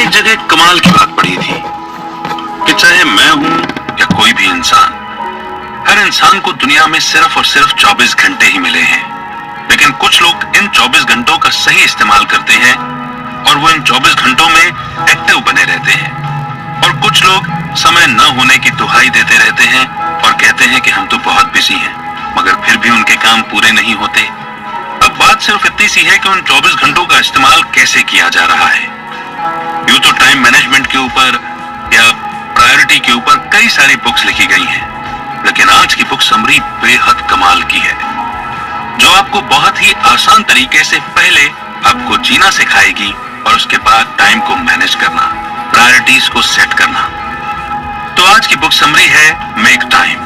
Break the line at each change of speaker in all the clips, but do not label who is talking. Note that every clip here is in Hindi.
एक जगह कमाल की बात पढ़ी थी कि चाहे मैं हूं या कोई भी इंसान, हर इंसान को दुनिया में सिर्फ और सिर्फ 24 घंटे ही मिले हैं। लेकिन कुछ लोग इन 24 घंटों का सही इस्तेमाल करते हैं और वो इन 24 घंटों में एक्टिव बने रहते हैं। और कुछ लोग समय न होने की दुहाई देते रहते हैं और कहते हैं कि हम तो बहुत बिजी हैं, मगर फिर भी उनके काम पूरे नहीं होते। अब बात सिर्फ इतनी सी है कि उन 24 घंटों का इस्तेमाल कैसे किया जा रहा है। यूं तो टाइम मैनेजमेंट के ऊपर या प्रायोरिटी के ऊपर कई सारी बुक्स लिखी गई हैं, लेकिन आज की बुक समरी बेहद कमाल की है, जो आपको बहुत ही आसान तरीके से पहले आपको जीना सिखाएगी और उसके बाद टाइम को मैनेज करना, प्रायोरिटीज को सेट करना। तो आज की बुक समरी है make time,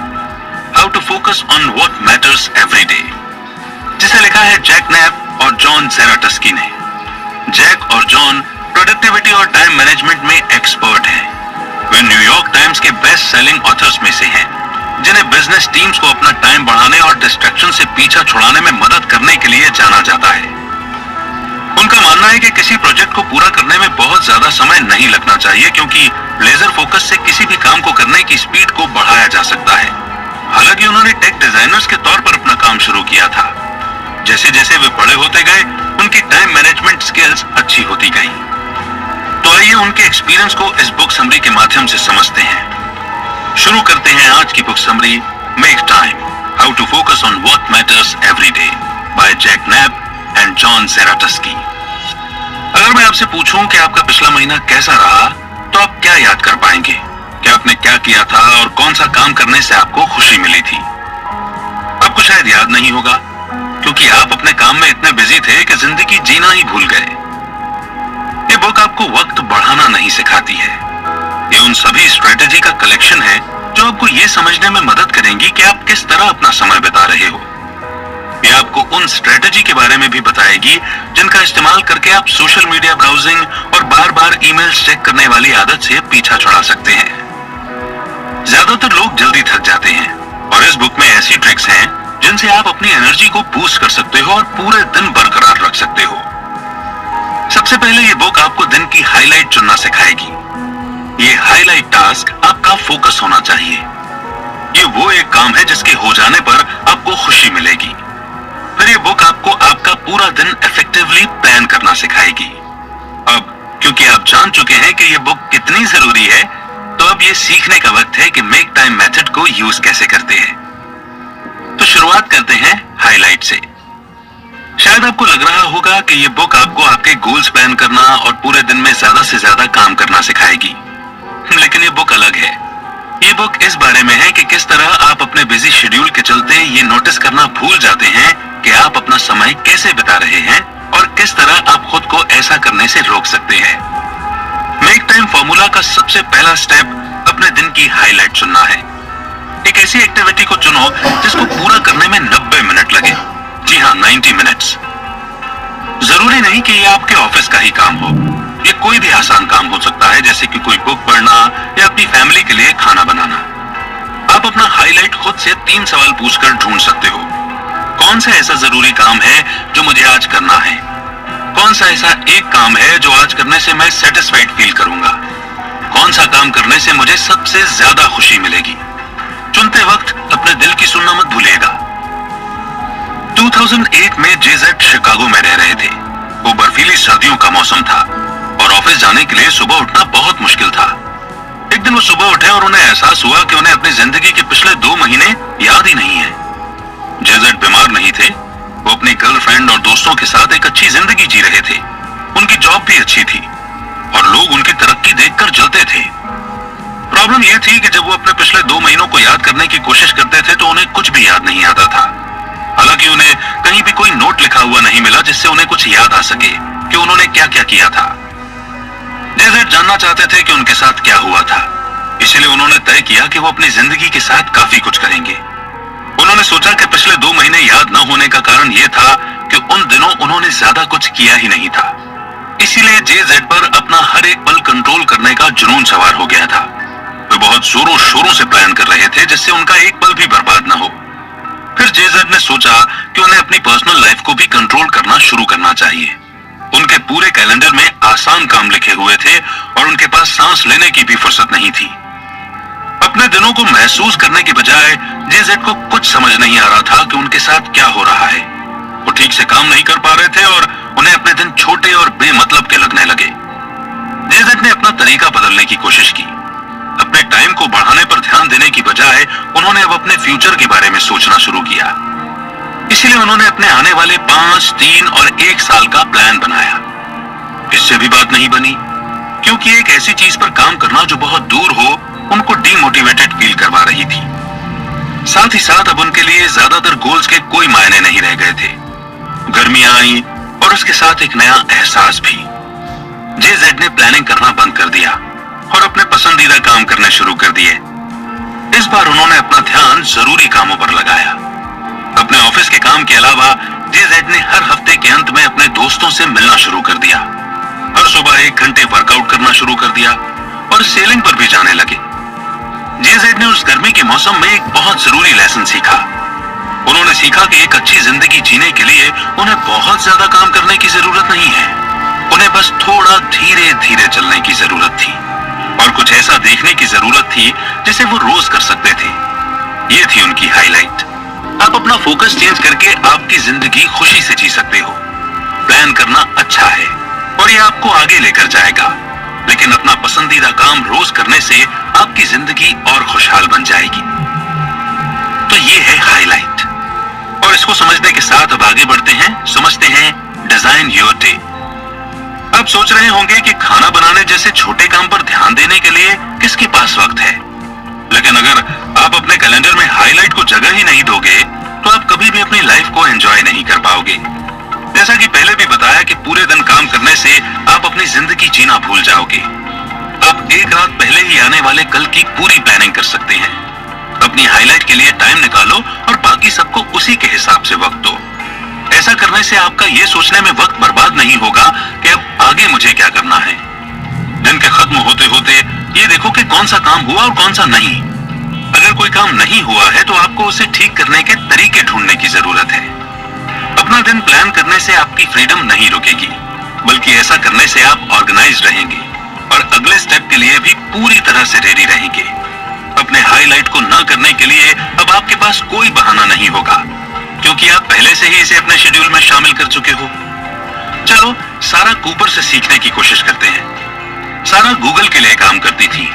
how to focus on what matters every day, जिसे लिखा है जैक नैप और जॉन जेराटस्की ने। जैक और जॉन प्रोडक्टिविटी और टाइम मैनेजमेंट में एक्सपर्ट हैं। वे न्यूयॉर्क टाइम्स के बेस्ट सेलिंग ऑथर्स में से हैं, जिन्हें बिजनेस टीम्स को अपना टाइम बढ़ाने और डिस्ट्रैक्शन से पीछा छुड़ाने में मदद करने के लिए जाना जाता है। उनका मानना है कि किसी प्रोजेक्ट को पूरा करने में बहुत ज्यादा समय नहीं लगना चाहिए, क्योंकि लेजर फोकस से किसी भी काम को करने की स्पीड को बढ़ाया जा सकता है। हालांकि उन्होंने टेक डिजाइनर्स के तौर पर अपना काम शुरू किया था। जैसे जैसे वे बड़े होते गए, उनकी टाइम मैनेजमेंट स्किल्स अच्छी होती गई। तो आइए उनके एक्सपीरियंस को इस बुक समरी के माध्यम से समझते हैं। शुरू करते हैं आज की book summary make time, how to focus on what matters every day by Jake Knapp and John Zeratsky. अगर मैं आपसे पूछूं कि आपका पिछला महीना कैसा रहा, तो आप क्या याद कर पाएंगे कि आपने क्या किया था और कौन सा काम करने से आपको खुशी मिली थी? आपको शायद याद नहीं होगा, क्योंकि आप अपने काम में इतने बिजी थे कि जिंदगी जीना ही भूल गए। ये बुक आपको वक्त बढ़ाना नहीं सिखाती है। ये उन सभी स्ट्रेटेजी का कलेक्शन है जो आपको ये समझने में मदद करेंगी कि आप किस तरह अपना समय बिता रहे हो। ये आपको उन स्ट्रेटेजी के बारे में भी बताएगी जिनका इस्तेमाल करके आप सोशल मीडिया ब्राउजिंग और बार बार ईमेल्स चेक करने वाली आदत से पीछा छुड़ा सकते हैं। ज्यादातर लोग जल्दी थक जाते हैं और इस बुक में ऐसी ट्रिक्स हैं जिनसे आप अपनी एनर्जी को बूस्ट कर सकते हो और पूरे दिन बरकरार रख सकते हो। सबसे पहले ये बुक आपको दिन की हाईलाइट चुनना सिखाएगी। ये हाईलाइट टास्क आपका फोकस होना चाहिए। ये वो एक काम है जिसके हो जाने पर आपको खुशी मिलेगी। फिर ये बुक आपको आपका पूरा दिन इफेक्टिवली प्लान करना सिखाएगी। अब क्योंकि आप जान चुके हैं कि ये बुक कितनी जरूरी है, तो अब ये सीखने का वक्त है कि मेक टाइम मेथड को यूज कैसे करते हैं। तो शुरुआत करते हैं हाईलाइट से। शायद आपको लग रहा होगा कि ये बुक आपको आपके गोल्स प्लान करना और पूरे दिन में ज्यादा से ज्यादा काम करना सिखाएगी, लेकिन ये बुक अलग है। ये बुक इस बारे में है कि किस तरह आप अपने बिजी शेड्यूल के चलते ये नोटिस करना भूल जाते हैं कि आप अपना समय कैसे बिता रहे हैं और किस तरह आप खुद को ऐसा करने से रोक सकते हैं। मेक टाइम फॉर्मूला का सबसे पहला स्टेप अपने दिन की हाईलाइट चुनना है। एक ऐसी एक्टिविटी को चुनो जिसको पूरा करने में 90 मिनट लगे। जी हाँ, 90 मिनट्स। जरूरी नहीं कि ये आपके ऑफिस का ही काम हो, ये कोई भी आसान काम हो सकता है, जैसे कि कोई बुक पढ़ना या अपनी फैमिली के लिए खाना बनाना। आप अपना हाईलाइट खुद से 3 सवाल पूछकर ढूंढ सकते हो। कौन सा ऐसा जरूरी काम है जो मुझे आज करना है? कौन सा ऐसा एक काम है जो आज करने से मैं सेटिस्फाइड फील करूंगा? कौन सा काम करने से मुझे सबसे ज्यादा खुशी मिलेगी? चुनते वक्त अपने दिल की सुनना मत भूलिएगा। 2008 में जेजेड शिकागो में रह रहे थे। वो बर्फीली सर्दियों का मौसम था और ऑफिस जाने के लिए सुबह उठना बहुत मुश्किल था। एक दिन वो सुबह उठे और उन्हें एहसास हुआ कि उन्हें अपनी जिंदगी के पिछले 2 महीने याद ही नहीं है। जेजेड बीमार नहीं थे, वो अपनी गर्लफ्रेंड और दोस्तों के साथ एक अच्छी जिंदगी जी रहे थे। उनकी जॉब भी अच्छी थी और लोग उनकी तरक्की देखकर जलते थे। प्रॉब्लम यह थी कि जब वो अपने पिछले 2 महीनों को याद करने की कोशिश करते थे तो उन्हें कुछ भी याद नहीं आता था। हालांकि उन्हें कहीं भी कोई नोट लिखा हुआ नहीं मिला जिससे उन्हें कुछ याद आ सके कि उन्होंने क्या क्या किया था। जेजेड जानना चाहते थे कि उनके साथ क्या हुआ था, इसलिए उन्होंने तय किया कि वो अपनी जिंदगी के साथ काफी कुछ करेंगे। उन्होंने सोचा कि पिछले 2 महीने याद न होने का कारण यह था कि उन दिनों उन्होंने ज्यादा कुछ किया ही नहीं था। इसीलिए जेजेड पर अपना हर एक पल कंट्रोल करने का जुनून सवार हो गया था। वे बहुत जोरों शोरों से प्लान कर रहे थे जिससे उनका एक पल भी बर्बाद न हो। फिर जेजेड ने सोचा कि उन्हें अपनी पर्सनल लाइफ को भी कंट्रोल करना शुरू करना चाहिए। उनके पूरे कैलेंडर में आसान काम लिखे हुए थे और उनके पास सांस लेने की भी फुर्सत नहीं थी। अपने दिनों को महसूस करने के बजाय जेजेड को कुछ समझ नहीं आ रहा था कि उनके साथ क्या हो रहा है। वो ठीक से काम नहीं कर पा रहे थे और उन्हें अपने दिन छोटे और बेमतलब के लगने लगे। जेजेड ने अपना तरीका बदलने की कोशिश की। अपने टाइम को बढ़ाने पर ध्यान देने की बजाय उन्होंने अब अपने फ्यूचर के बारे में सोचना शुरू किया। इसीलिए उन्होंने अपने आने वाले 5, 3 और 1 साल का प्लान बनाया। इससे भी बात नहीं बनी, क्योंकि एक ऐसी चीज पर काम करना जो बहुत दूर हो उनको डीमोटिवेटेड फील करवा रही थी। साथ ही साथ अब उनके लिए ज्यादातर गोल्स के कोई मायने नहीं रह गए थे। गर्मियां आई और उसके साथ एक नया एहसास भी। जेजेड ने प्लानिंग करना बंद कर दिया और अपने पसंदीदा काम करने शुरू कर दिए। इस बार उन्होंने अपना ध्यान जरूरी कामों पर लगाया। अपने ऑफिस के काम के अलावा जेजेड ने हर हफ्ते के अंत में अपने दोस्तों से मिलना शुरू कर दिया। हर सुबह 1 घंटे वर्कआउट करना शुरू कर दिया और सेलिंग पर भी जाने लगे। जेजेड ने उस गर्मी के मौसम में एक बहुत जरूरी लेसन सीखा। उन्होंने सीखा कि एक अच्छी जिंदगी जीने के लिए उन्हें बहुत ज्यादा काम करने की जरूरत नहीं है। उन्हें बस थोड़ा धीरे धीरे चलने की जरूरत थी और कुछ ऐसा देखने की जरूरत थी जिसे वो रोज कर सकते थे। ये थी उनकी हाईलाइट। आप अपना फोकस चेंज करके आपकी जिंदगी खुशी से जी सकते हो। प्लान करना अच्छा है और ये आपको आगे लेकर जाएगा, लेकिन अपना पसंदीदा काम रोज करने से आपकी जिंदगी और खुशहाल बन जाएगी। तो ये है हाईलाइट, और इसको समझने के साथ अब आगे बढ़ते हैं, समझते हैं डिजाइन योर डे। आप सोच रहे होंगे कि खाना बनाने जैसे छोटे काम पर ध्यान देने के लिए किसके पास वक्त है, लेकिन अगर आप अपने कैलेंडर में हाईलाइट को जगह ही नहीं दोगे तो आप कभी भी अपनी लाइफ को एंजॉय नहीं कर पाओगे। जैसा कि पहले भी बताया कि पूरे दिन काम करने से आप अपनी जिंदगी जीना भूल जाओगे। आप एक रात पहले ही आने वाले कल की पूरी प्लानिंग कर सकते हैं। अपनी हाईलाइट के लिए टाइम निकालो और बाकी सबको उसी के हिसाब से वक्त दो। ऐसा करने से आपका ये सोचने में वक्त बर्बाद नहीं होगा कि अब आगे मुझे क्या करना है। दिन के खत्म होते होते ये देखो कि कौन सा काम हुआ और कौन सा नहीं। अगर कोई काम नहीं हुआ है तो आपको उसे ठीक करने के तरीके ढूंढने की जरूरत है। अपना दिन प्लान करने से आपकी फ्रीडम नहीं रुकेगी, बल्कि ऐसा करने से आप ऑर्गेनाइज रहेंगे और अगले स्टेप के लिए भी पूरी तरह से रेडी रहेंगे। अपने हाईलाइट को न करने के लिए अब आपके पास कोई बहाना नहीं होगा, क्योंकि आप पहले से ही इसे अपने शेड्यूल में शामिल कर चुके हो। चलो सारा कूपर से सीखने की कोशिश करते हैं। सारा गूगल के लिए काम करती थी।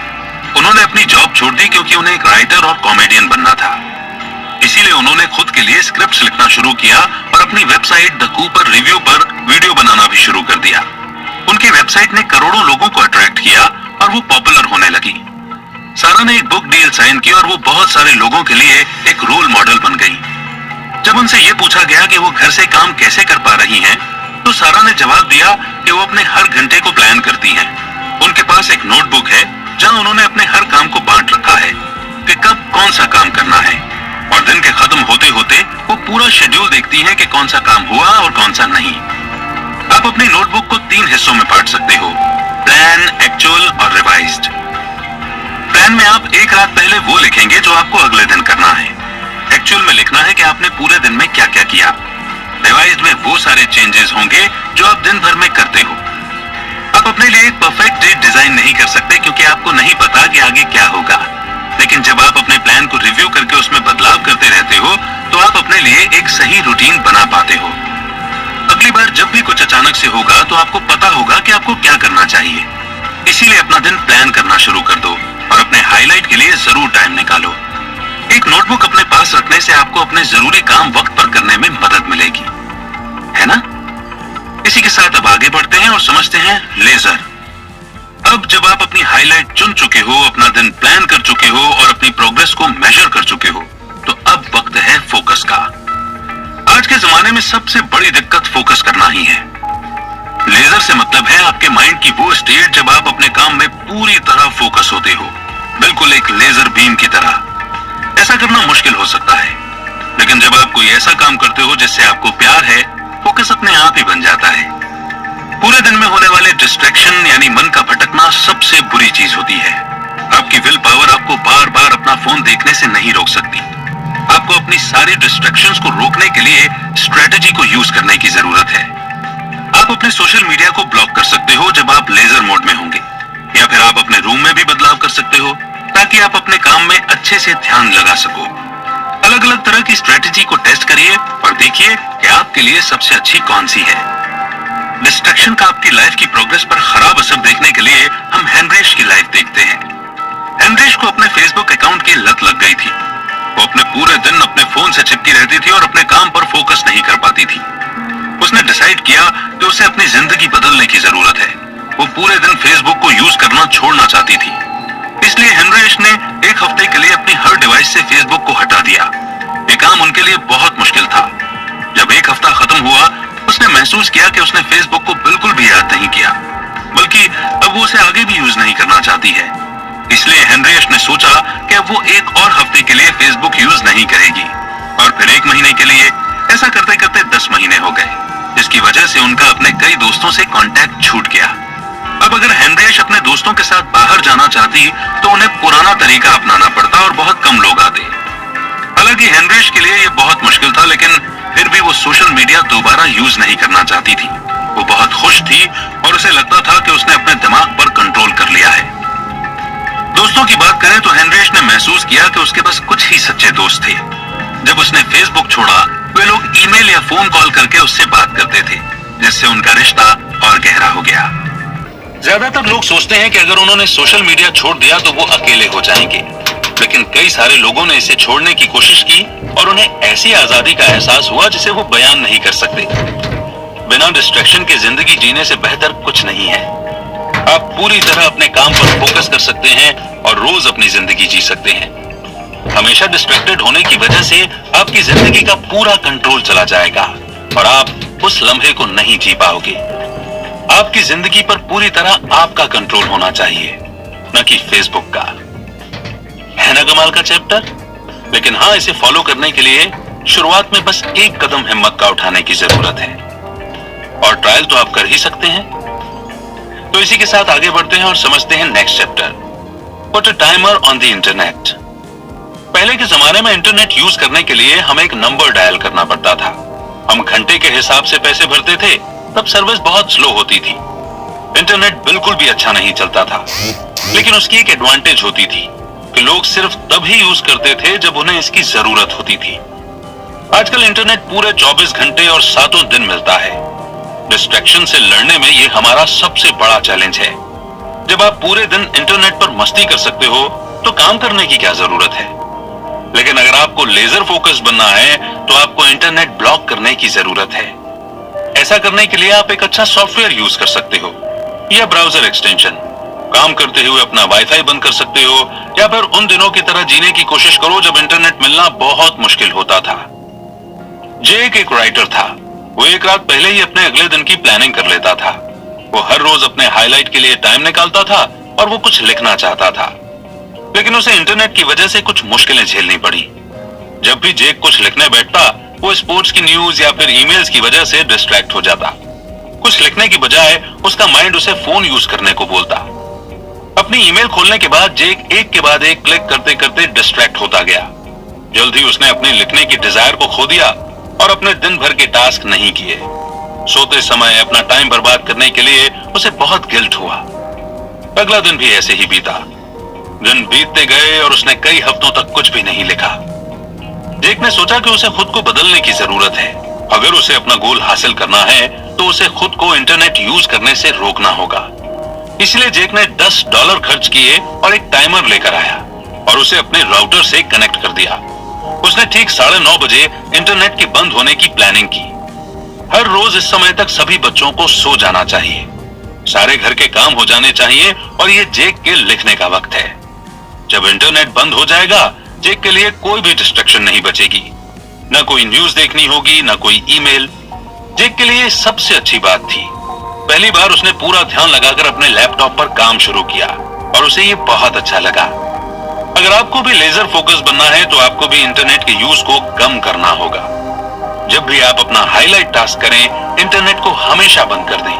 उन्होंने अपनी जॉब छोड़ दी क्योंकि उन्हें एक राइटर और कॉमेडियन बनना था। इसीलिए उन्होंने खुद के लिए स्क्रिप्ट्स लिखना शुरू किया और अपनी वेबसाइट द कूपर रिव्यू पर वीडियो बनाना भी शुरू कर दिया। उनकी वेबसाइट ने करोड़ों लोगों को अट्रैक्ट किया और वो पॉपुलर होने लगी। सारा ने एक बुक डील साइन की और वो बहुत सारे लोगों के लिए एक रोल मॉडल बन गई। जब उनसे ये पूछा गया कि वो घर से काम कैसे कर पा रही हैं, तो सारा ने जवाब दिया कि वो अपने हर घंटे को प्लान करती हैं। उनके पास एक नोटबुक है जहां उन्होंने अपने हर काम को बांट रखा है कि कब कौन सा काम करना है, और दिन के खत्म होते होते वो पूरा शेड्यूल देखती हैं कि कौन सा काम हुआ और कौन सा नहीं। आप अपनी नोटबुक को 3 हिस्सों में बांट सकते हो, प्लान, एक्चुअल और रिवाइज्ड। प्लान में आप एक रात पहले वो लिखेंगे जो आपको अगले दिन करना है। एक्चुअल में लिखना है कि आपने पूरे दिन में क्या क्या किया। रिवाइज्ड में वो सारे चेंजेस होंगे जो आप दिन भर में करते हो। आप अपने लिए एक परफेक्ट डे डिजाइन नहीं कर सकते क्योंकि आपको नहीं पता कि आगे क्या होगा, लेकिन जब आप अपने प्लान को रिव्यू करके उसमें बदलाव करते रहते हो तो आप अपने लिए एक सही रूटीन बना पाते हो। अगली बार जब भी कुछ अचानक से होगा तो आपको पता होगा कि आपको क्या करना चाहिए। इसीलिए अपना दिन प्लान करना शुरू कर दो और अपने हाईलाइट के लिए जरूर टाइम निकालो। एक नोटबुक अपने पास रखने से आपको अपने जरूरी काम वक्त पर करने में मदद मिलेगी, है ना? इसी के साथ अब आगे बढ़ते हैं और समझते हैं लेजर। अब जब आप अपनी हाईलाइट चुन चुके हो, अपना दिन प्लान कर चुके हो और अपनी प्रोग्रेस को मेजर कर चुके हो, तो अब वक्त है फोकस का। आज के जमाने में सबसे बड़ी दिक्कत फोकस करना ही है। लेजर से मतलब है आपके माइंड की वो स्टेट जब आप अपने काम में पूरी तरह फोकस होते हो, बिल्कुल एक लेजर बीम की तरह। ऐसा करना मुश्किल हो सकता है, लेकिन जब आप कोई ऐसा काम करते हो जिससे आपको प्यार है, फोकस अपने आप ही बन जाता है। पूरे दिन में होने वाले डिस्ट्रैक्शन यानी मन का भटकना सबसे बुरी चीज होती है। आपकी विल पावर आपको बार बार अपना फोन देखने से नहीं रोक सकती। आपको अपनी सारी डिस्ट्रैक्शंस को रोकने के लिए स्ट्रेटजी को यूज करने की जरूरत है। आप अपने सोशल मीडिया को ब्लॉक कर सकते हो जब आप लेजर मोड में होंगे, या फिर आप अपने रूम में भी बदलाव कर सकते हो ताकि आप अपने काम में अच्छे से ध्यान लगा सको। अलग अलग तरह की स्ट्रेटेजी को टेस्ट करिए और देखिए कि आपके लिए सबसे अच्छी कौन सी है। डिस्ट्रैक्शन का आपकी लाइफ की प्रोग्रेस पर खराब असर देखने के लिए हम हेनरिश की लाइफ देखते हैं। हेनरिश को अपने फेसबुक अकाउंट की लत लग गई थी। वो अपने पूरे दिन अपने फोन से चिपकी रहती थी और अपने काम पर फोकस नहीं कर पाती थी। उसने डिसाइड किया कि उसे अपनी जिंदगी बदलने की जरूरत है। वो पूरे दिन फेसबुक को यूज करना छोड़ना चाहती थी। इसलिए हेनरिश ने एक हफ्ते के लिए अपनी हर डिवाइस से फेसबुक को हटा दिया। ये काम उनके लिए बहुत मुश्किल था। जब एक हफ्ता खत्म हुआ, उसने महसूस किया कि उसने फेसबुक को बिल्कुल भी याद नहीं किया, बल्कि अब वो उसे आगे भी यूज नहीं करना चाहती है। इसलिए हेनरिश ने सोचा कि अब वो एक और हफ्ते के लिए फेसबुक यूज नहीं करेगी, और फिर 1 महीने के लिए। ऐसा करते करते 10 महीने हो गए, जिसकी वजह से उनका अपने कई दोस्तों से कांटेक्ट छूट गया। अब अगर हेनरिश अपने दोस्तों के साथ बाहर जाना चाहती तो उन्हें पुराना तरीका अपनाना पड़ता और बहुत कम लोग आते। हालांकि हेनरिश के लिए यह बहुत मुश्किल था, लेकिन फिर भी वो सोशल मीडिया दोबारा यूज नहीं करना चाहती थी। वो बहुत खुश थी और उसे लगता था कि उसने अपने दिमाग पर कंट्रोल कर लिया है। दोस्तों की बात करें तो हेनरिश ने महसूस किया कि उसके पास कुछ ही सच्चे दोस्त थे। जब उसने फेसबुक छोड़ा, वे लोग ईमेल या फोन कॉल करके उससे बात करते थे, जिससे उनका रिश्ता और गहरा हो गया। ज्यादातर लोग सोचते हैं कि अगर उन्होंने सोशल मीडिया छोड़ दिया तो वो अकेले हो जाएंगे, लेकिन कई सारे लोगों ने इसे छोड़ने की कोशिश की और उन्हें ऐसी आजादी का एहसास हुआ जिसे वो बयान नहीं कर सकते। बिना डिस्ट्रैक्शन के जिंदगी जीने से बेहतर कुछ नहीं है। आप पूरी तरह अपने काम पर फोकस कर सकते हैं और रोज अपनी जिंदगी जी सकते हैं। हमेशा डिस्ट्रैक्टेड होने की वजह से आपकी जिंदगी का पूरा कंट्रोल चला जाएगा और आप उस लम्हे को नहीं जी पाओगे। आपकी जिंदगी पर पूरी तरह आपका कंट्रोल होना चाहिए, न कि फेसबुक का। है ना कमाल का चैप्टर? लेकिन हाँ, इसे फॉलो करने के लिए शुरुआत में बस एक कदम हिम्मत का उठाने की जरूरत है, और ट्रायल तो आप कर ही सकते हैं। तो इसी के साथ आगे बढ़ते हैं और समझते हैं next chapter, put a timer on the internet. पहले के जमाने में इंटरनेट यूज करने के लिए हमें एक नंबर डायल करना पड़ता था। हम घंटे के हिसाब से पैसे भरते थे। तब सर्विस बहुत स्लो होती थी। इंटरनेट बिल्कुल भी अच्छा नहीं चलता था, लेकिन उसकी एक एडवांटेज होती थी कि लोग सिर्फ तभी यूज करते थे जब उन्हें इसकी जरूरत होती थी। आजकल इंटरनेट पूरे 24 घंटे और 7 दिन मिलता है। डिस्ट्रैक्शन से लड़ने में यह हमारा सबसे बड़ा चैलेंज है। जब आप पूरे दिन इंटरनेट पर मस्ती कर सकते हो तो काम करने की क्या जरूरत है। लेकिन अगर आपको लेजर फोकस बनना है तो आपको इंटरनेट ब्लॉक करने की जरूरत है। ऐसा करने के लिए आप एक अच्छा सॉफ्टवेयर यूज कर सकते हो या ब्राउजर एक्सटेंशन। काम करते हुए अपना वाईफाई बंद कर सकते हो, या फिर उन दिनों की तरह जीने की कोशिश करो जब इंटरनेट मिलना बहुत मुश्किल होता था। जेक एक राइटर था। वो एक रात पहले ही अपने अगले दिन की प्लानिंग कर लेता था। वो हर रोज अपने हाईलाइट के लिए टाइम निकालता था और वो कुछ लिखना चाहता था, लेकिन उसे इंटरनेट की वजह से कुछ मुश्किलें झेलनी पड़ी। जब भी जेक कुछ लिखने बैठता, वो स्पोर्ट्स की न्यूज या फिर ईमेल्स की वजह से डिस्ट्रैक्ट हो जाता। कुछ लिखने की बजाय उसका माइंड उसे फोन यूज करने को बोलता। अपनी ईमेल खोलने के बाद जेक एक के बाद एक क्लिक करते करते डिस्ट्रैक्ट होता गया। जल्द ही उसने अपने लिखने की डिजायर को खो दिया और अपने दिन भर के टास्क नहीं किए। सोते समय अपना टाइम बर्बाद करने के लिए उसे बहुत गिल्ट हुआ। अगला दिन भी ऐसे ही बीता। दिन बीतते गए और उसने कई हफ्तों तक कुछ भी नहीं लिखा। जेक ने सोचा कि उसे खुद को बदलने की जरूरत है। अगर उसे अपना गोल हासिल करना है तो उसे खुद को इंटरनेट यूज करने से रोकना होगा। इसलिए जेक ने $10 खर्च किए और एक टाइमर लेकर आया और उसे अपने राउटर से कनेक्ट कर दिया। उसने ठीक 9:30 बजे इंटरनेट के बंद होने की प्लानिंग की। हर रोज इस समय तक सभी बच्चों को सो जाना चाहिए, सारे घर के काम हो जाने चाहिए और ये जेक के लिखने का वक्त है। जब इंटरनेट बंद हो जाएगा, जेक के लिए कोई भी डिस्ट्रैक्शन नहीं बचेगी। न कोई न्यूज देखनी होगी, न कोई ईमेल। जेक के लिए सबसे अच्छी बात थी। पहली बार उसने पूरा ध्यान लगाकर अपने लैपटॉप पर काम शुरू किया और उसे ये बहुत अच्छा लगा। अगर आपको भी लेजर फोकस बनना है तो आपको भी इंटरनेट के यूज को कम करना होगा। जब भी आप अपना हाईलाइट टास्क करें, इंटरनेट को हमेशा बंद कर दें।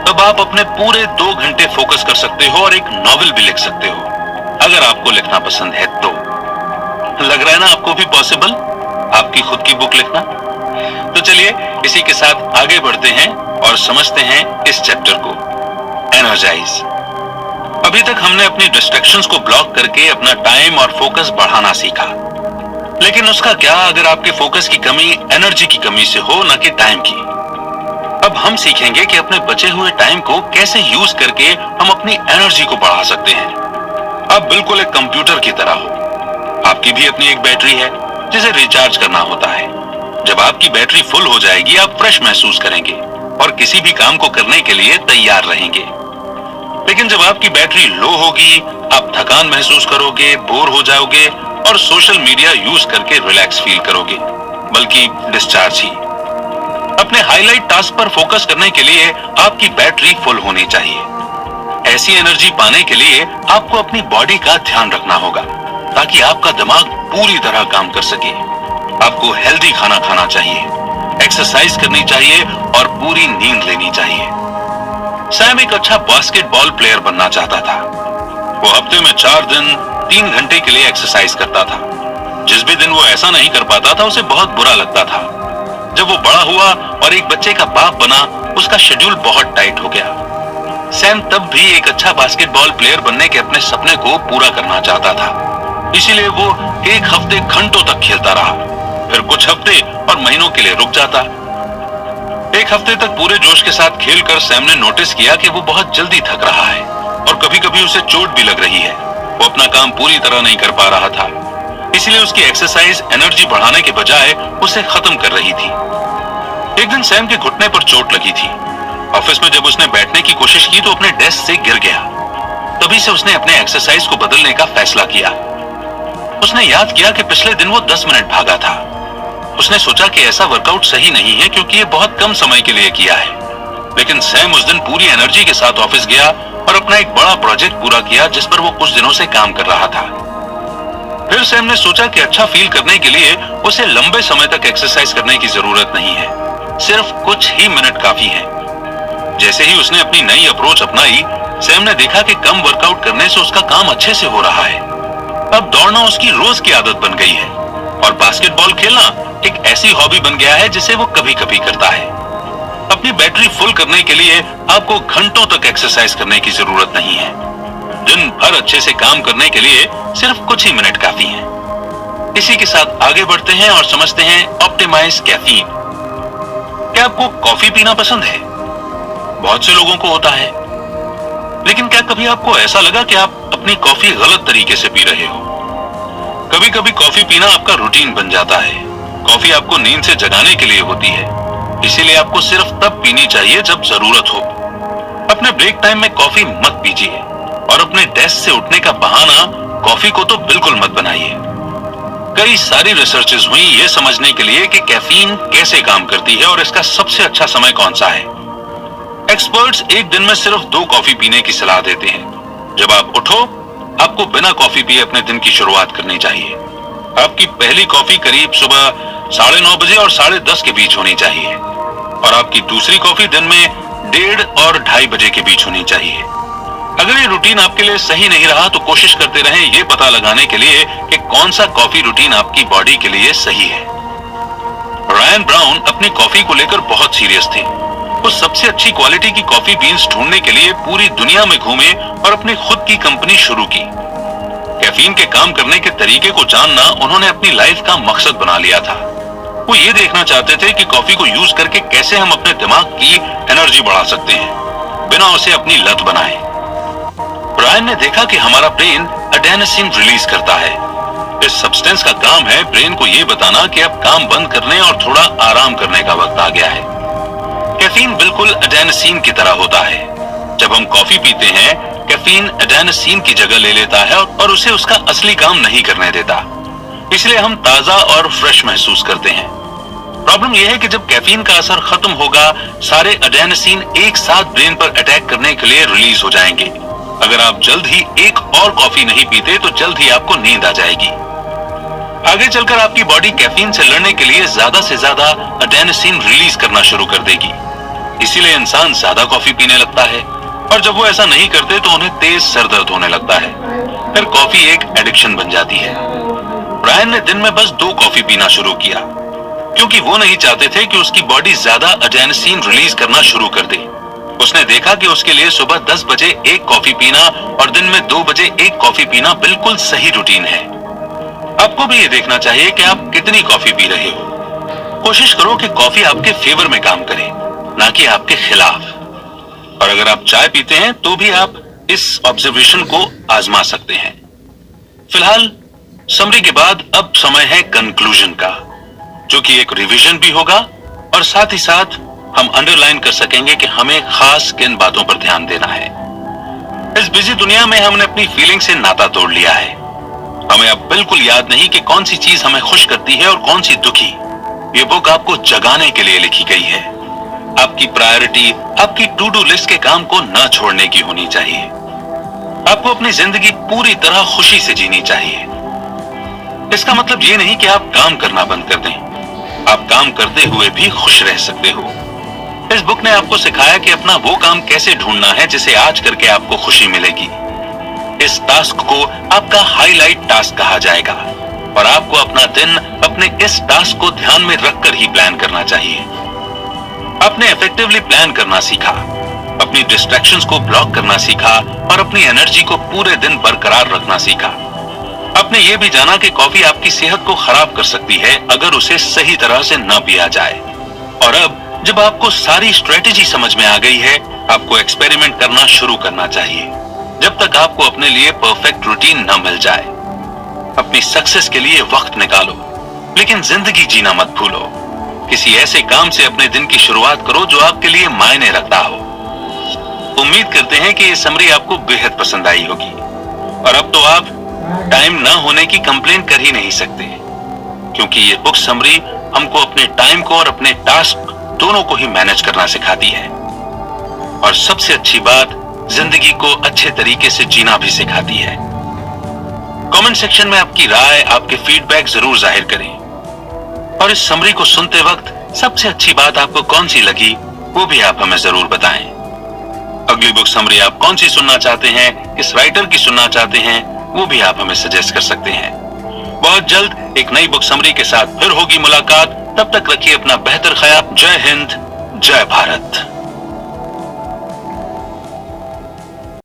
तब आप अपने पूरे 2 घंटे फोकस कर सकते हो और एक नॉवेल भी लिख सकते हो, अगर आपको लिखना पसंद है तो। लग रहा है ना आपको भी पॉसिबल आपकी खुद की बुक लिखना? तो चलिए इसी के साथ आगे बढ़ते हैं और समझते हैं इस चैप्टर को, एनर्जाइज। अभी तक हमने अपनी डिस्ट्रैक्शंस को ब्लॉक करके अपना टाइम और फोकस बढ़ाना सीखा, लेकिन उसका क्या अगर आपके फोकस की कमी एनर्जी की कमी से हो, न कि टाइम की। अब हम सीखेंगे कि अपने बचे हुए टाइम को कैसे यूज करके हम अपनी एनर्जी को बढ़ा सकते हैं। आप बिल्कुल एक कंप्यूटर की तरह हो, आपकी भी अपनी एक बैटरी है जिसे रिचार्ज करना होता है। जब आपकी बैटरी फुल हो जाएगी आप फ्रेश महसूस करेंगे और किसी भी काम को करने के लिए तैयार रहेंगे। लेकिन जब आपकी बैटरी लो होगी, आप थकान महसूस करोगे, बोर हो जाओगे और सोशल मीडिया यूज करके रिलैक्स फील करोगे, बल्कि डिस्चार्ज ही। अपने हाईलाइट टास्क पर फोकस करने के लिए आपकी बैटरी फुल होनी चाहिए। ऐसी एनर्जी पाने के लिए आपको अपनी बॉडी का ध्यान रखना होगा ताकि आपका दिमाग पूरी तरह काम कर सके। आपको हेल्दी खाना खाना चाहिए, एक्सरसाइज करनी चाहिए और पूरी नींद लेनी चाहिए। सैम एक अच्छा बास्केटबॉल प्लेयर बनना चाहता था। वो हफ्ते में 4 दिन 3 घंटे के लिए एक्सरसाइज करता था। जिस भी दिन वो ऐसा नहीं कर पाता था उसे बहुत बुरा लगता था। जब वो बड़ा हुआ और एक बच्चे का बाप बना, उसका शेड्यूल बहुत टाइट हो गया। सैम तब भी एक अच्छा बास्केटबॉल प्लेयर बनने के अपने सपने को पूरा करना चाहता था। इसीलिए वो एक हफ्ते घंटों तक खेलता रहा, फिर कुछ हफ्ते और महीनों के लिए रुक जाता। एक हफ्ते तक पूरे जोश के साथ खेलकर सैम ने नोटिस किया कि वो बहुत जल्दी थक रहा है और कभी-कभी उसे चोट भी लग रही है। वो अपना काम पूरी तरह नहीं कर पा रहा था, इसलिए उसकी एक्सरसाइज एनर्जी बढ़ाने के बजाय उसे खत्म कर रही थी। एक दिन सैम के घुटने पर चोट लगी थी। ऑफिस में जब उसने बैठने की कोशिश की तो अपने डेस्क से गिर गया। तभी से उसने अपने एक्सरसाइज को बदलने का फैसला किया। उसने याद किया कि पिछले दिन वो 10 मिनट भागा था। उसने सोचा कि ऐसा वर्कआउट सही नहीं है क्योंकि ये बहुत कम समय के लिए किया है। लेकिन सैम उस दिन पूरी एनर्जी के साथ ऑफिस गया और अपना एक बड़ा प्रोजेक्ट पूरा किया जिस पर वो कुछ दिनों से काम कर रहा था। फिर सैम ने सोचा कि अच्छा फील करने के लिए उसे लंबे समय तक एक्सरसाइज करने की जरूरत नहीं है, सिर्फ कुछ ही मिनट काफी है। जैसे ही उसने अपनी नई अप्रोच अपनाई, सैम ने देखा कि कम वर्कआउट करने से उसका काम अच्छे से हो रहा है। अब दौड़ना उसकी रोज की आदत बन गई है और बास्केटबॉल खेलना एक ऐसी हॉबी बन गया है जिसे वो कभी-कभी करता है। अपनी बैटरी फुल करने के लिए आपको घंटों तक एक्सरसाइज करने की जरूरत नहीं है। दिन भर अच्छे से काम करने के लिए सिर्फ कुछ ही मिनट काफी हैं। इसी के साथ आगे बढ़ते हैं और समझते हैं ऑप्टिमाइज कैफीन। क्या आपको कॉफी पीना पसंद है? बहुत से लोगों को होता है। लेकिन क्या कभी आपको ऐसा लगा कि आप अपनी कॉफी गलत तरीके से पी रहे हो? कभी कभी कॉफी पीना आपका रूटीन बन जाता है। कॉफी आपको नींद से जगाने के लिए होती है, इसीलिए आपको सिर्फ तब पीनी चाहिए जब जरूरत हो। अपने ब्रेक टाइम में कॉफी मत पीजिए और अपने डेस्क से उठने का बहाना कॉफी को तो बिल्कुल मत बनाइए। कई सारी रिसर्चेस हुई ये समझने के लिए कि कैफीन कैसे काम करती है और इसका सबसे अच्छा समय कौन सा है। एक्सपर्ट्स एक दिन में सिर्फ 2 कॉफी पीने की सलाह देते हैं। जब आप उठो, आपको बिना कॉफी पिए अपने दिन की शुरुआत करनी चाहिए। आपकी पहली कॉफी करीब सुबह 9:30 बजे और 10:30 के बीच होनी चाहिए और आपकी दूसरी कॉफी दिन में 1:30 और 2:30 बजे के बीच होनी चाहिए। अगर ये रूटीन आपके लिए सही नहीं रहा तो कोशिश करते रहें ये पता लगाने के लिए कि कौन सा कॉफी रूटीन आपकी बॉडी के लिए सही है। रायन ब्राउन अपनी कॉफी को लेकर बहुत सीरियस थे। वो सबसे अच्छी क्वालिटी की कॉफी बीन्स ढूंढने के लिए पूरी दुनिया में घूमे और अपनी खुद की कंपनी शुरू की। कैफीन के काम करने के तरीके को जानना उन्होंने अपनी लाइफ का मकसद बना लिया था। वो ये देखना चाहते थे कि कॉफी को यूज करके कैसे हम अपने दिमाग की एनर्जी बढ़ा सकते हैं बिना उसे अपनी लत बनाए। ब्रायन ने देखा कि हमारा ब्रेन एडेनोसिन रिलीज करता है। इस सब्सटेंस का काम है ब्रेन को ये बताना कि अब काम बंद करने और थोड़ा आराम करने का वक्त आ गया है। कैफीन बिल्कुल एडेनोसिन की तरह होता है। जब हम कॉफी पीते हैं, कैफीन एडेनोसिन की जगह ले लेता है और उसे उसका असली काम नहीं करने देता। इसलिए हम ताजा और फ्रेश महसूस करते हैं। प्रॉब्लम यह है कि जब कैफीन का असर खत्म होगा, सारे एडेनोसिन एक साथ ब्रेन पर अटैक करने के लिए रिलीज हो जाएंगे। अगर आप जल्द ही एक और कॉफी नहीं पीते तो जल्द ही आपको नींद आ जाएगी। आगे चलकर आपकी बॉडी कैफीन से लड़ने के लिए ज्यादा से ज्यादा एडेनोसिन रिलीज करना शुरू कर देगी। इसीलिए इंसान ज्यादा कॉफी पीने लगता है और जब वो ऐसा नहीं करते तो उन्हें तेज सर दर्द होने लगता है। फिर कॉफी एक एडिक्शन बन जाती है। ब्रायन ने दिन में बस 2 कॉफी पीना शुरू किया। क्योंकि वो नहीं चाहते थे कि उसकी बॉडी ज्यादा एडेनोसिन रिलीज करना शुरू कर दे। उसने देखा कि उसके लिए सुबह 10 बजे एक कॉफी पीना और दिन में 2 बजे एक कॉफी पीना बिल्कुल सही रूटीन है। आपको भी ये देखना चाहिए कि आप कितनी कॉफी पी रहे हो। कोशिश करो कि कॉफी आपके फेवर में काम करे, ना कि आपके खिलाफ। और अगर आप चाय पीते हैं तो भी आप इस ऑब्जर्वेशन को आजमा सकते हैं। फिलहाल समरी के बाद अब समय है कंक्लूजन का, जो कि एक रिवीजन भी होगा और साथ ही साथ हम अंडरलाइन कर सकेंगे कि हमें खास किन बातों पर ध्यान देना है। इस बिजी दुनिया में हमने अपनी फीलिंग से नाता तोड़ लिया है। हमें अब बिल्कुल याद नहीं कि कौन सी चीज हमें खुश करती है और कौन सी दुखी। ये बुक आपको जगाने के लिए लिखी गई है। आपकी प्रायोरिटी आपकी टू डू लिस्ट के काम को न छोड़ने की होनी चाहिए। आपको अपनी जिंदगी पूरी तरह खुशी से जीनी चाहिए। इसका मतलब ये नहीं कि आप काम करना बंद कर दें। आप काम करते हुए भी खुश रह सकते हो। इस बुक ने आपको सिखाया कि अपना वो काम कैसे ढूंढना है जिसे आज करके आपको खुशी मिलेगी। इस टास्क को आपका हाईलाइट टास्क कहा जाएगा और आपको अपना दिन अपने इस टास्क को ध्यान में रखकर ही प्लान करना चाहिए। आपने इफेक्टिवली प्लान करना सीखा, अपनी डिस्ट्रैक्शंस को ब्लॉक करना सीखा और अपनी एनर्जी को पूरे दिन बरकरार रखना सीखा। आपने ये भी जाना कि कॉफी आपकी सेहत को खराब कर सकती है अगर उसे सही तरह से न पिया जाए। और अब जब आपको सारी स्ट्रेटेजी समझ में आ गई है, आपको एक्सपेरिमेंट करना शुरू करना चाहिए, जब तक आपको अपने लिए परफेक्ट रूटीन न मिल जाए। अपनी सक्सेस के लिए वक्त निकालो, लेकिन जिंदगी जीना मत भूलो। किसी ऐसे काम से अपने दिन की शुरुआत करो जो आपके लिए मायने रखता हो। उम्मीद करते हैं कि ये समरी आपको बेहद पसंद आई होगी। और अब तो आप टाइम न होने की कंप्लेन कर ही नहीं सकते, क्योंकि ये बुक समरी हमको अपने टाइम को और अपने टास्क दोनों को ही मैनेज करना सिखाती है। और सबसे अच्छी बात, जिंदगी को अच्छे तरीके से जीना भी सिखाती है। कमेंट सेक्शन में आपकी राय, आपके फीडबैक जरूर जाहिर करें। और इस समरी को सुनते वक्त सबसे अच्छी बात आपको कौन सी लगी, वो भी आप हमें जरूर बताएं। अगली बुक समरी आप कौन सी सुनना चाहते हैं, किस राइटर की सुनना चाहते हैं, वो भी आप हमें सजेस्ट कर सकते हैं। बहुत जल्द एक नई बुक समरी के साथ फिर होगी मुलाकात। तब तक रखिए अपना बेहतर ख्याल। जय हिंद, जय भारत।